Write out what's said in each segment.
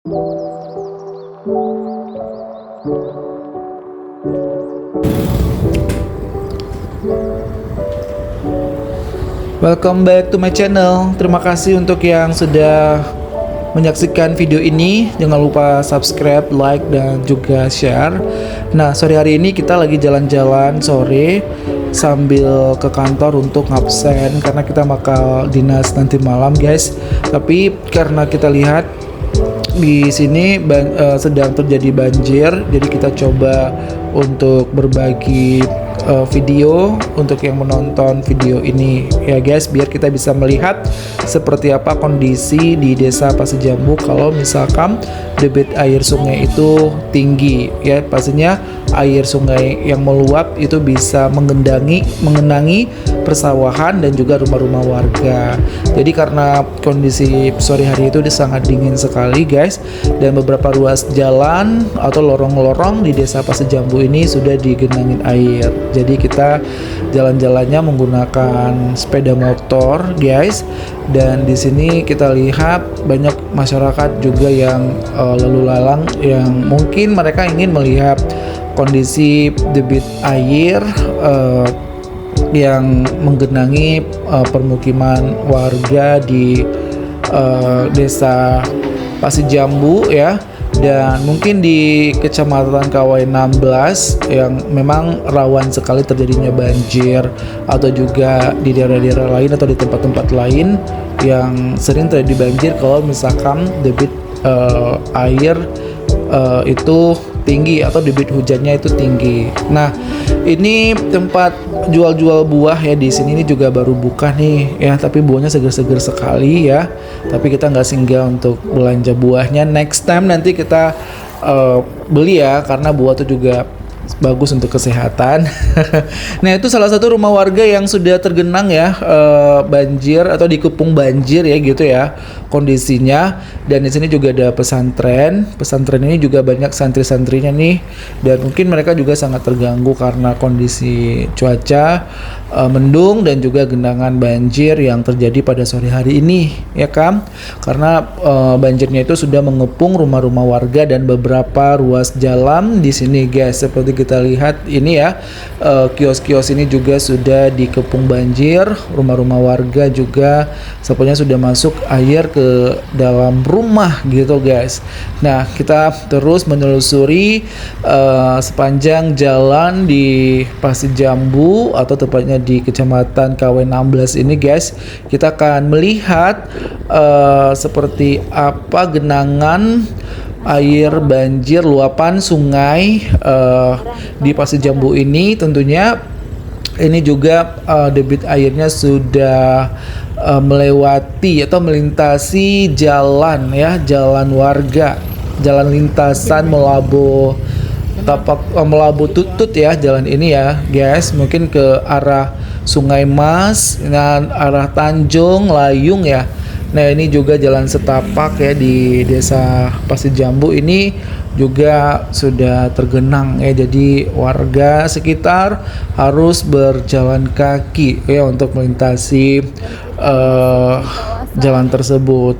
Welcome back to my channel. Terima kasih untuk yang sudah menyaksikan video ini. Jangan lupa subscribe, like, dan juga share. Nah, sore hari ini kita lagi jalan-jalan sore sambil ke kantor untuk ngabsen karena kita bakal dinas nanti malam, guys. Tapi karena kita lihat di sini sedang terjadi banjir, jadi kita coba untuk berbagi video untuk yang menonton video ini ya guys, biar kita bisa melihat seperti apa kondisi di Desa Pasijambu kalau misalkan debit air sungai itu tinggi ya. Pastinya air sungai yang meluap itu bisa mengenangi persawahan dan juga rumah-rumah warga. Jadi karena kondisi sore hari itu sangat dingin sekali guys, dan beberapa ruas jalan atau lorong-lorong di Desa Pasijambu ini sudah digenangin air. Jadi kita jalan-jalannya menggunakan sepeda motor guys, dan di sini kita lihat banyak masyarakat juga yang lalu lalang yang mungkin mereka ingin melihat kondisi debit air yang menggenangi permukiman warga di Desa Pasijambu ya. Dan mungkin di Kecamatan Kawai 16 yang memang rawan sekali terjadinya banjir, atau juga di daerah-daerah lain atau di tempat-tempat lain yang sering terjadi banjir kalau misalkan debit air itu tinggi atau debit hujannya itu tinggi. Nah, ini tempat jual-jual buah ya, di sini ini juga baru buka nih ya, tapi buahnya seger-seger sekali ya. Tapi kita nggak singgah untuk belanja buahnya. Next time nanti kita beli ya, karena buah itu juga bagus untuk kesehatan. Nah, itu salah satu rumah warga yang sudah tergenang ya banjir atau dikepung banjir ya gitu ya kondisinya. Dan di sini juga ada pesantren. Pesantren ini juga banyak santri-santrinya nih, dan mungkin mereka juga sangat terganggu karena kondisi cuaca mendung dan juga genangan banjir yang terjadi pada sore hari ini ya kan. Karena banjirnya itu sudah mengepung rumah-rumah warga dan beberapa ruas jalan di sini guys. Seperti kita lihat ini ya, kios-kios ini juga sudah dikepung banjir. Rumah-rumah warga juga sepertinya sudah masuk air ke dalam rumah gitu guys. Nah, kita terus menelusuri sepanjang jalan di Pasijambu atau tepatnya di Kecamatan KW 16 ini guys. Kita akan melihat seperti apa genangan air banjir luapan sungai di Pasijambu ini. Tentunya ini juga debit airnya sudah melewati atau melintasi jalan ya, jalan warga, jalan lintasan Melabu Tutut ya, jalan ini ya guys, mungkin ke arah Sungai Mas dan arah Tanjung Layung ya. Nah, ini juga jalan setapak ya di Desa Pasijambu ini juga sudah tergenang ya. Jadi warga sekitar harus berjalan kaki ya untuk melintasi jalan tersebut.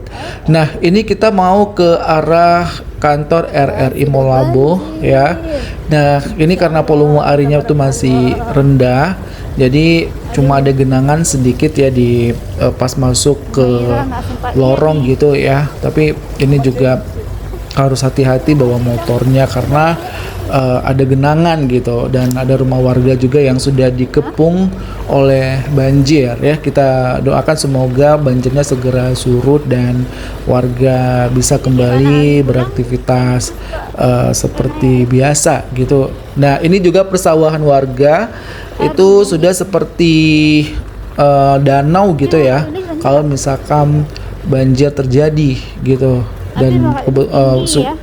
Nah, ini kita mau ke arah kantor RRI Molabo ya. Nah, ini karena volume airnya itu masih rendah, jadi cuma ada genangan sedikit ya di pas masuk ke lorong gitu ya. Tapi ini juga harus hati-hati bawa motornya karena ada genangan gitu, dan ada rumah warga juga yang sudah dikepung oleh banjir ya. Kita doakan semoga banjirnya segera surut dan warga bisa kembali beraktivitas seperti biasa gitu. Nah, ini juga persawahan warga itu sudah seperti danau gitu ya kalau misalkan banjir terjadi gitu. Dan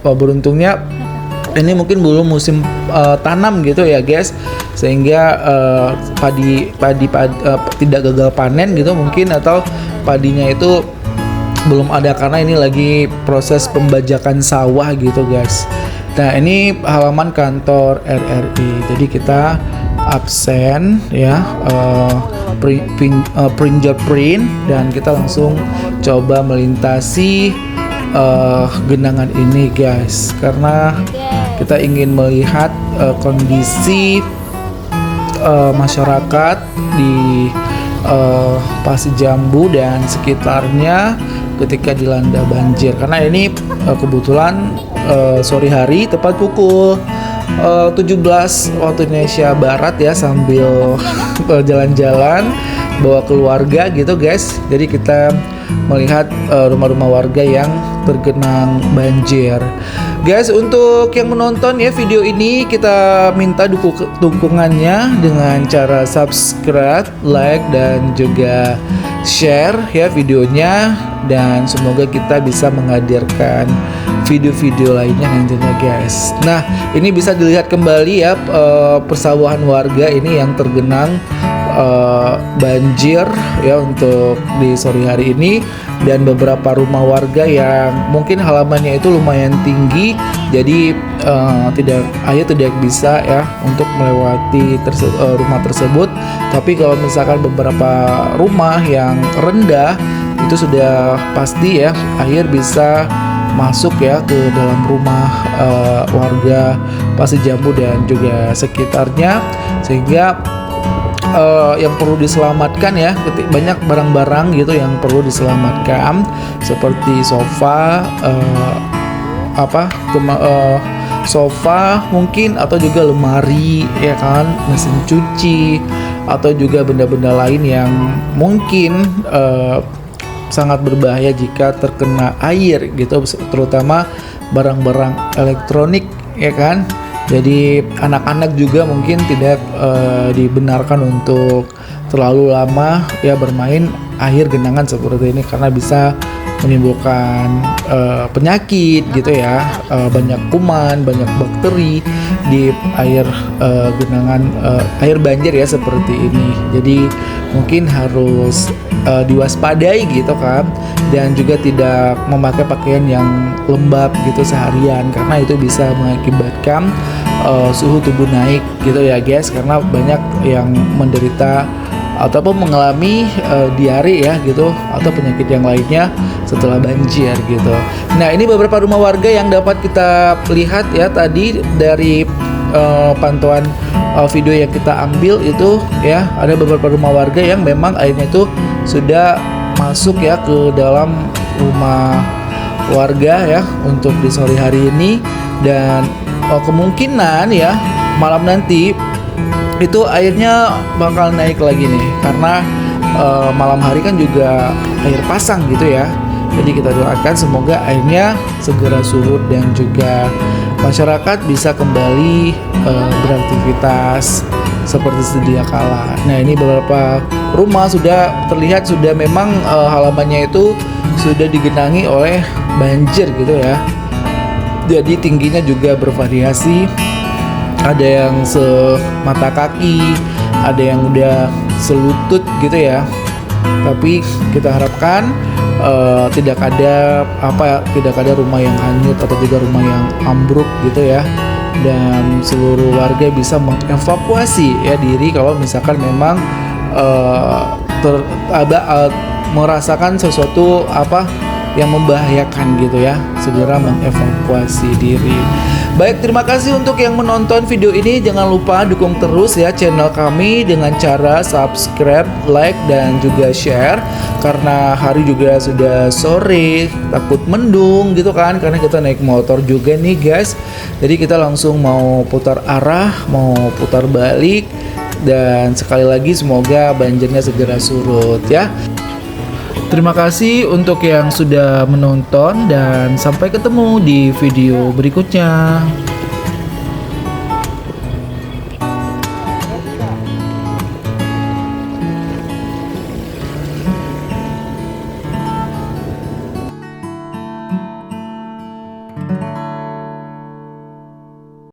beruntungnya ini mungkin belum musim tanam gitu ya guys, sehingga padi tidak gagal panen gitu mungkin, atau padinya itu belum ada karena ini lagi proses pembajakan sawah gitu guys. Nah, ini halaman kantor RRI, jadi kita absen ya, print dan kita langsung coba melintasi genangan ini guys, karena kita ingin melihat kondisi masyarakat di Pasijambu dan sekitarnya ketika dilanda banjir. Karena ini kebetulan sore hari tepat pukul 17 waktu Indonesia Barat ya, sambil jalan-jalan bawa keluarga gitu guys. Jadi kita melihat rumah-rumah warga yang tergenang banjir. Guys, untuk yang menonton ya video ini, kita minta dukungannya dengan cara subscribe, like, dan juga share ya videonya, dan semoga kita bisa menghadirkan video-video lainnya nantinya guys. Nah, ini bisa dilihat kembali ya persawahan warga ini yang tergenang banjir ya untuk di sore hari ini, dan beberapa rumah warga yang mungkin halamannya itu lumayan tinggi, jadi air tidak bisa ya untuk melewati rumah tersebut. Tapi kalau misalkan beberapa rumah yang rendah itu sudah pasti ya air bisa masuk ya ke dalam rumah warga Pasijambu dan juga sekitarnya, sehingga yang perlu diselamatkan ya, banyak barang-barang gitu yang perlu diselamatkan seperti sofa, sofa mungkin, atau juga lemari ya kan, mesin cuci, atau juga benda-benda lain yang mungkin sangat berbahaya jika terkena air gitu, terutama barang-barang elektronik ya kan. Jadi anak-anak juga mungkin tidak dibenarkan untuk terlalu lama ya bermain air genangan seperti ini, karena bisa menimbulkan penyakit gitu ya, banyak kuman, banyak bakteri di air genangan, air banjir ya seperti ini. Jadi mungkin harus diwaspadai gitu kan, dan juga tidak memakai pakaian yang lembab gitu seharian, karena itu bisa mengakibatkan suhu tubuh naik gitu ya guys, karena banyak yang menderita ataupun mengalami diare ya gitu, atau penyakit yang lainnya setelah banjir gitu. Nah, ini beberapa rumah warga yang dapat kita lihat ya tadi dari pantauan video yang kita ambil itu ya, ada beberapa rumah warga yang memang airnya itu sudah masuk ya ke dalam rumah warga ya untuk di sore hari ini, dan kemungkinan ya malam nanti itu airnya bakal naik lagi nih, karena malam hari kan juga air pasang gitu ya. Jadi kita doakan semoga airnya segera surut dan juga masyarakat bisa kembali beraktivitas seperti sedia kala. Nah, ini beberapa rumah sudah terlihat sudah memang halamannya itu sudah digenangi oleh banjir gitu ya. Jadi tingginya juga bervariasi, ada yang semata kaki, ada yang udah selutut gitu ya. Tapi kita harapkan tidak ada rumah yang hanyut atau juga rumah yang ambruk gitu ya, dan seluruh warga bisa mengevakuasi ya diri kalau misalkan memang merasakan sesuatu yang membahayakan gitu ya, segera mengevakuasi diri. Baik, terima kasih untuk yang menonton video ini. Jangan lupa dukung terus ya channel kami dengan cara subscribe, like, dan juga share, karena hari juga sudah sore, takut mendung gitu kan, karena kita naik motor juga nih guys. Jadi kita langsung mau putar arah, mau putar balik, dan sekali lagi semoga banjirnya segera surut ya. Terima kasih untuk yang sudah menonton, dan sampai ketemu di video berikutnya.